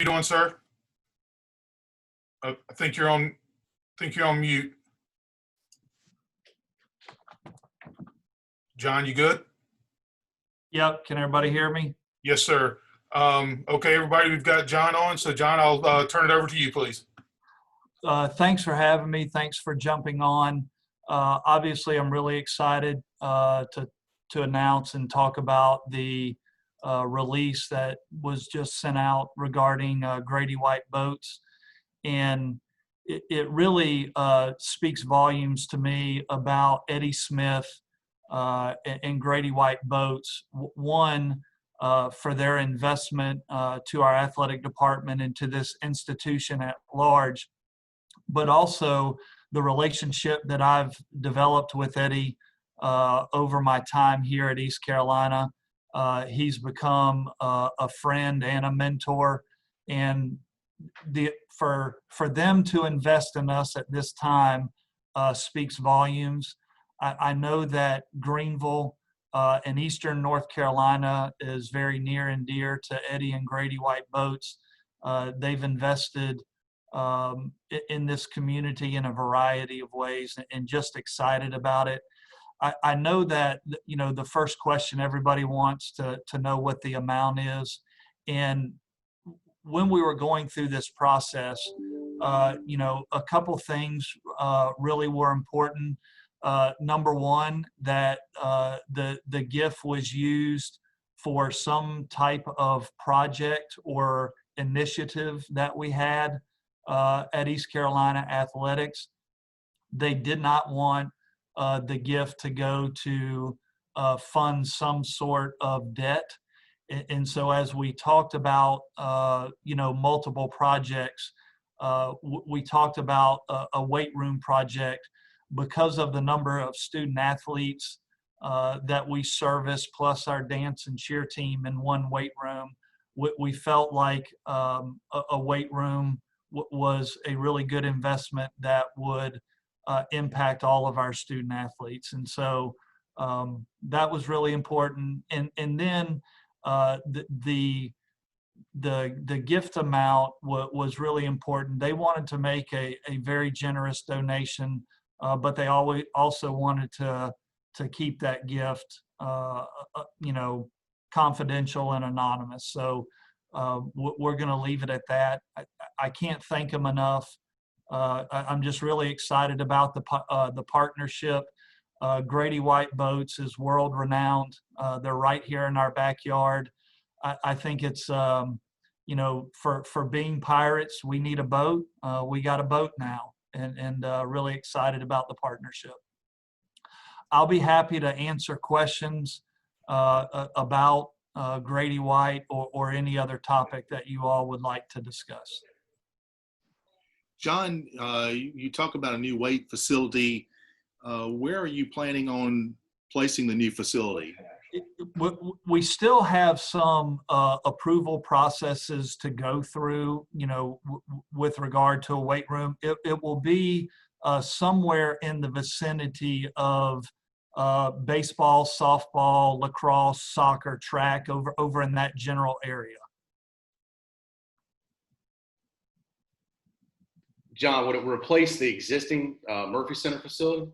you doing, sir? I think you're on. Mute. John, you good? Yep. Can everybody hear me? Yes, sir. Okay, everybody, we've got John on. So, John, I'll turn it over to you, please. Thanks for having me. Thanks for jumping on. Obviously, I'm really excited to announce and talk about the release that was just sent out regarding GRADY-WHITE boats. And it really speaks volumes to me about Eddie Smith and GRADY-WHITE boats. One, for their investment to our athletic department and to this institution at large, but also the relationship that I've developed with Eddie over my time here at East Carolina. He's become a friend and a mentor, and for them to invest in us at this time speaks volumes. I know that Greenville and Eastern North Carolina is very near and dear to Eddie and GRADY-WHITE boats. They've invested in this community in a variety of ways, and just excited about it. I know that, you know, the first question everybody wants to know what the amount is. And when we were going through this process, you know, a couple things really were important. Number one, that the gift was used for some type of project or initiative that we had at East Carolina Athletics. They did not want the gift to go to fund some sort of debt. And so as we talked about, you know, multiple projects, we talked about a weight room project because of the number of student athletes that we service, plus our dance and cheer team in one weight room. We felt like a weight room was a really good investment that would impact all of our student athletes. And so that was really important. And then the gift amount was really important. They wanted to make a very generous donation, but they always also wanted to keep that gift, you know, confidential and anonymous. So we're going to leave it at that. I can't thank them enough. I'm just really excited about the partnership. GRADY-WHITE boats is world renowned. They're right here in our backyard. I think it's, you know, for being pirates, we need a boat. We got a boat now, and really excited about the partnership. I'll be happy to answer questions about GRADY-WHITE or any other topic that you all would like to discuss. John, you talk about a new weight facility. Where are you planning on placing the new facility? We still have some approval processes to go through, you know, with regard to a weight room. It will be somewhere in the vicinity of baseball, softball, lacrosse, soccer, track, over in that general area. John, would it replace the existing Murphy Center facility?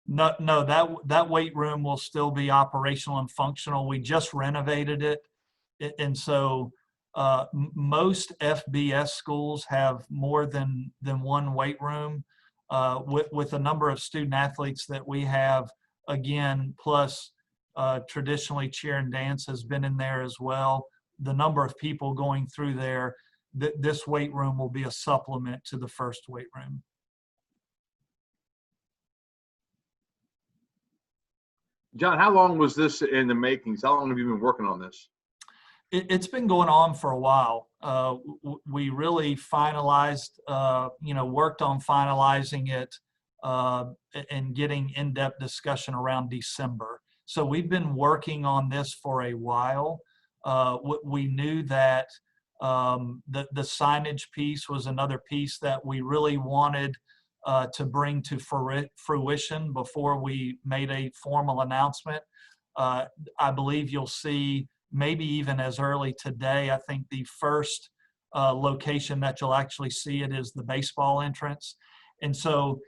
No, that weight room will still be operational and functional. We just renovated it. And so most FBS schools have more than one weight room. With the number of student athletes that we have, again, plus traditionally cheer and dance has been in there as well. The number of people going through there, this weight room will be a supplement to the first weight room. John, how long was this in the makings? How long have you been working on this? It's been going on for a while. We really finalized, you know, worked on finalizing it and getting in-depth discussion around December. So we've been working on this for a while. We knew that the signage piece was another piece that we really wanted to bring to fruition before we made a formal announcement. I believe you'll see, maybe even as early today, I think the first location that you'll actually see it is the baseball entrance. And so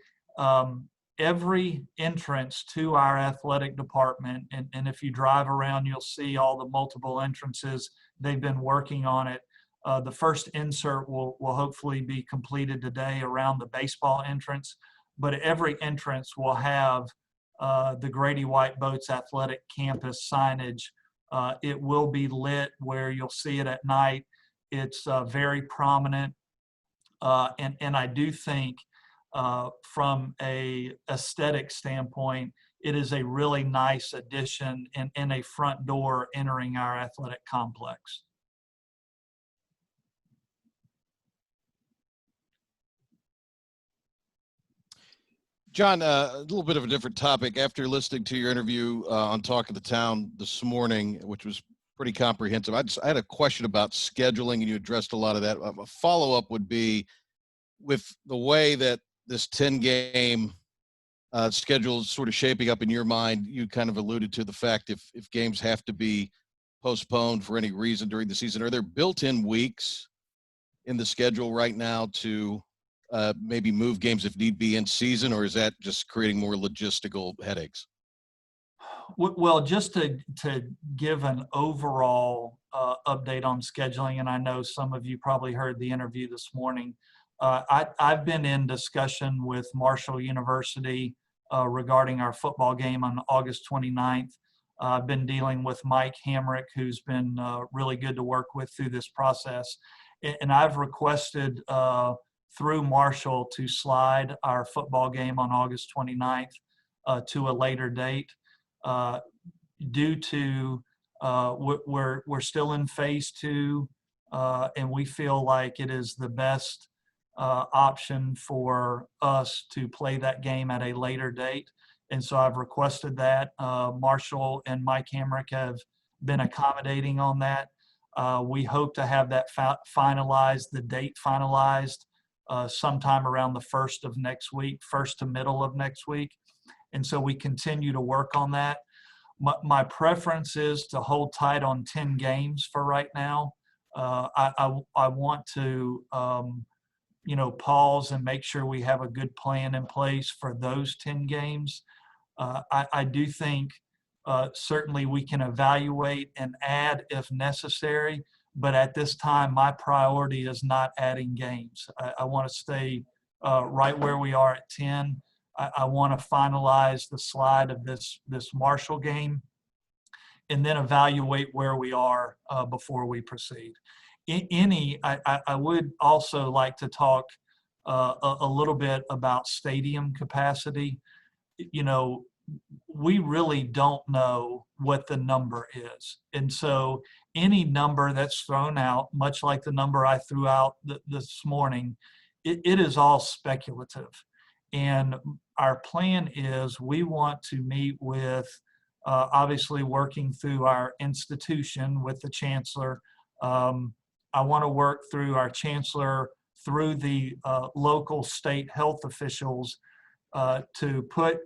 every entrance to our athletic department, and if you drive around, you'll see all the multiple entrances. They've been working on it. The first insert will hopefully be completed today around the baseball entrance, but every entrance will have the GRADY-WHITE BOATS Athletic Campus signage. It will be lit where you'll see it at night. It's very prominent, and I do think from a aesthetic standpoint, it is a really nice addition and a front door entering our athletic complex. John, a little bit of a different topic. After listening to your interview on Talk of the Town this morning, which was pretty comprehensive, I had a question about scheduling, and you addressed a lot of that. A follow-up would be, with the way that this 10-game schedule is sort of shaping up in your mind, you kind of alluded to the fact if games have to be postponed for any reason during the season, are there built-in weeks in the schedule right now to maybe move games if need be in season, or is that just creating more logistical headaches? Well, just to give an overall update on scheduling, and I know some of you probably heard the interview this morning, I've been in discussion with Marshall University regarding our football game on August 29th. I've been dealing with Mike Hamrick, who's been really good to work with through this process. And I've requested through Marshall to slide our football game on August 29th to a later date due to we're still in phase 2, and we feel like it is the best option for us to play that game at a later date. And so I've requested that. Marshall and Mike Hamrick have been accommodating on that. We hope to have that finalized, the date finalized sometime around the first to middle of next week. And so we continue to work on that. My preference is to hold tight on 10 games for right now. I want to pause and make sure we have a good plan in place for those 10 games. I do think certainly we can evaluate and add if necessary, but at this time, my priority is not adding games. I want to stay right where we are at 10. I want to finalize the slide of this Marshall game and then evaluate where we are before we proceed. I would also like to talk a little bit about stadium capacity. We really don't know what the number is. And so any number that's thrown out, much like the number I threw out this morning, it is all speculative. And our plan is we want to meet with, obviously working through our institution with the chancellor. I want to work through our chancellor, through the local state health officials to put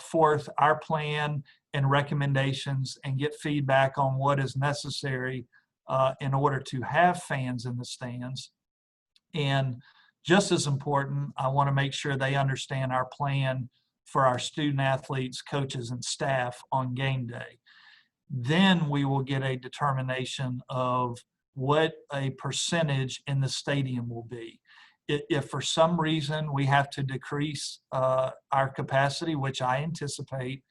forth our plan and recommendations and get feedback on what is necessary in order to have fans in the stands. And just as important, I want to make sure they understand our plan for our student athletes, coaches, and staff on game day. Then we will get a determination of what a percentage in the stadium will be. If for some reason we have to decrease our capacity, which I anticipate,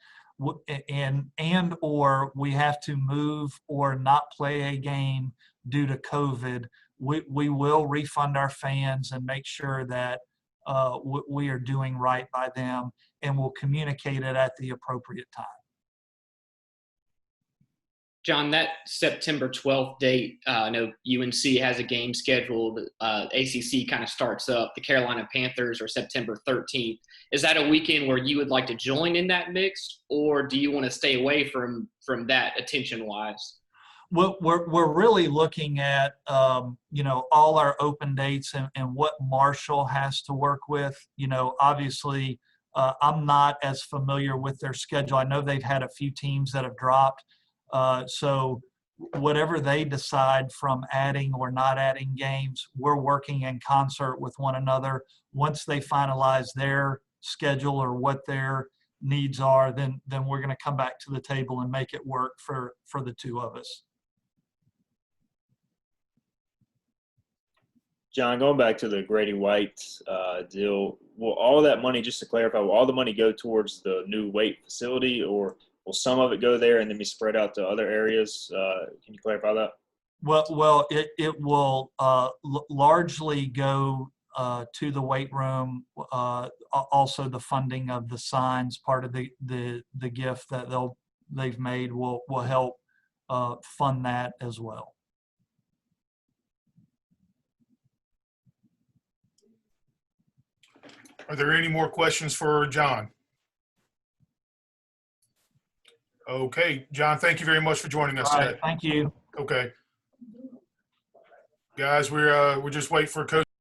and or we have to move or not play a game due to COVID, we will refund our fans and make sure that we are doing right by them, and we'll communicate it at the appropriate time. John, that September 12th date, I know UNC has a game scheduled. ACC kind of starts up. The Carolina Panthers are September 13th. Is that a weekend where you would like to join in that mix, or do you want to stay away from that attention-wise? Well, we're really looking at all our open dates and what Marshall has to work with. Obviously, I'm not as familiar with their schedule. I know they've had a few teams that have dropped. So whatever they decide from adding or not adding games, we're working in concert with one another. Once they finalize their schedule or what their needs are, then we're going to come back to the table and make it work for the two of us. John, going back to the GRADY-WHITE deal, will all that money, just to clarify, will all the money go towards the new weight facility, or will some of it go there and then be spread out to other areas? Can you clarify that? Well, it will largely go to the weight room. Also, the funding of the signs, part of the gift that they've made, will help fund that as well. Are there any more questions for John? Okay, John, thank you very much for joining us All right, today. thank you. Okay. Guys, we're just waiting for Coach